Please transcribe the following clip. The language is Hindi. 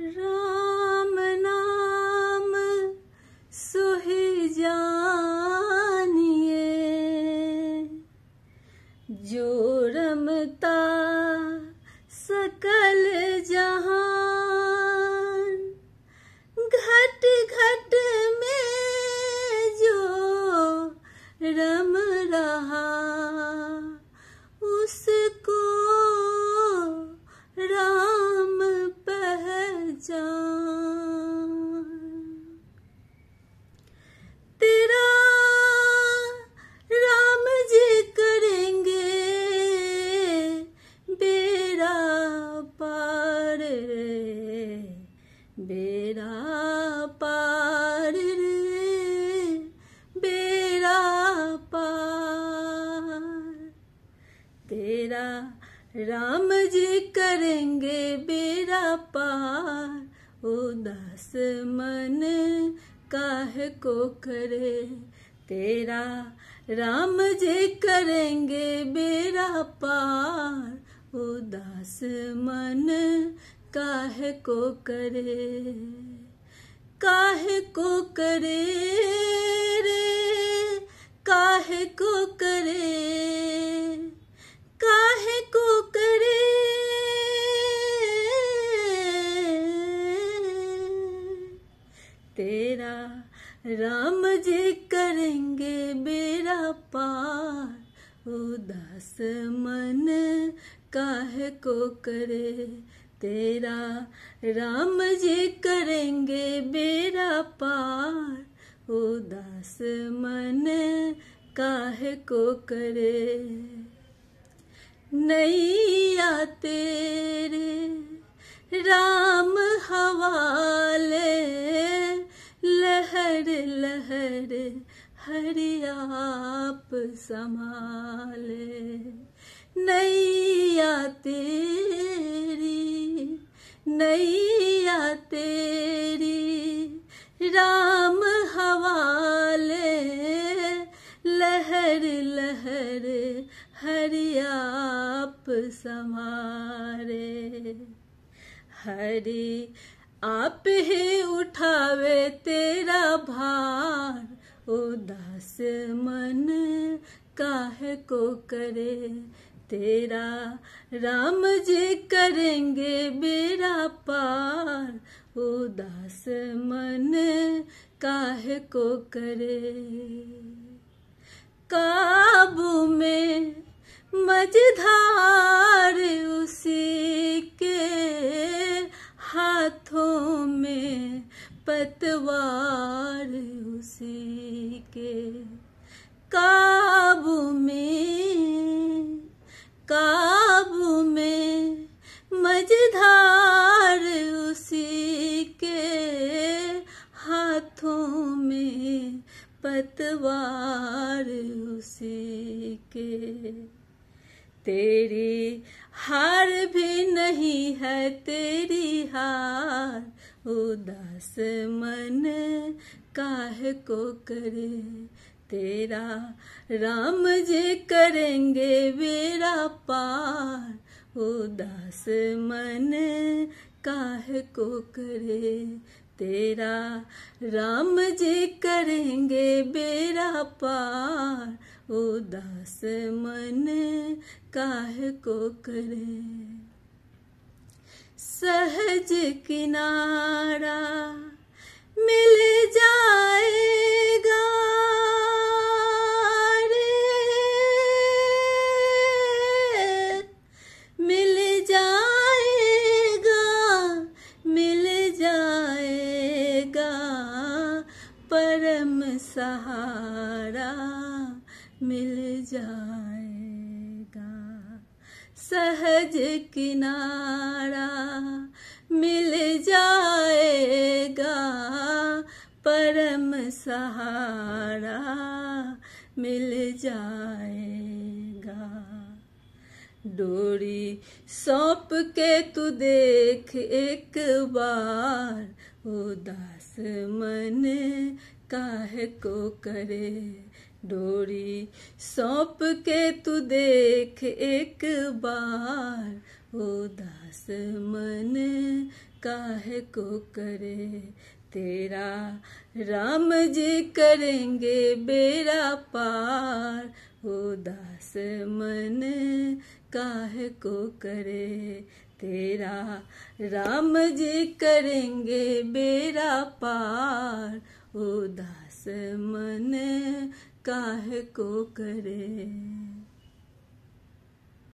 राम नाम सोहि जानिए, जो रमता सकल जहान। घट घट में जो रम रहा, उसको राम पहचान। तेरा राम जी करेंगे बेड़ा पार रे, बेड़ा पार रे, बेड़ा पार। तेरा राम जी करेंगे बेड़ा पार, उदास मन काहे को करे। तेरा राम जी करेंगे बेड़ा पार, उदास मन काहे को करे। काहे को करे रे, काहे को करे, काहे को करे। तेरा राम जी करेंगे बेड़ा पार, उदास मन काहे को करे। तेरा राम जी करेंगे बेड़ा पार, उदास मन काहे को करे। नैया तेरे राम हवाले, लहर लहर हरियाप संभाले। नैया तेरी, नैया तेरी राम हवाले, लहर लहर हरियाप संभारे। हरि आप ही उठावे तेरा भार, उदास मन काहे को करे। तेरा राम जी करेंगे बेड़ा पार, उदास मन काहे को करे। काबू में मझधार उसी के, हाथों में पतवार उसी के। काबू में मझधार उसी के, हाथों में पतवार उसी के। तेरी हार भी नहीं है तेरी हार, उदास मन काहे को करे। तेरा राम जी करेंगे बेड़ा पार, उदास मन काहे को करे। तेरा राम जी करेंगे बेड़ा पार, उदास मन काहे को करे। सहज किनारा मिल जाएगा रे, मिल जाएगा, मिल जाएगा परम सहारा, मिल जाएगा। सहज किनारा मिल जाएगा, परम सहारा मिल जाएगा। डोरी सौंप के तू देख एक बार, उदास मन काहे को करे। डोरी सौंप के तू देख एक बार, उदास मन काहे को करे। तेरा राम जी करेंगे बेड़ा पार, उदास मन काहे को करे। तेरा राम जी करेंगे बेड़ा पार, उदास मन काहे को करे।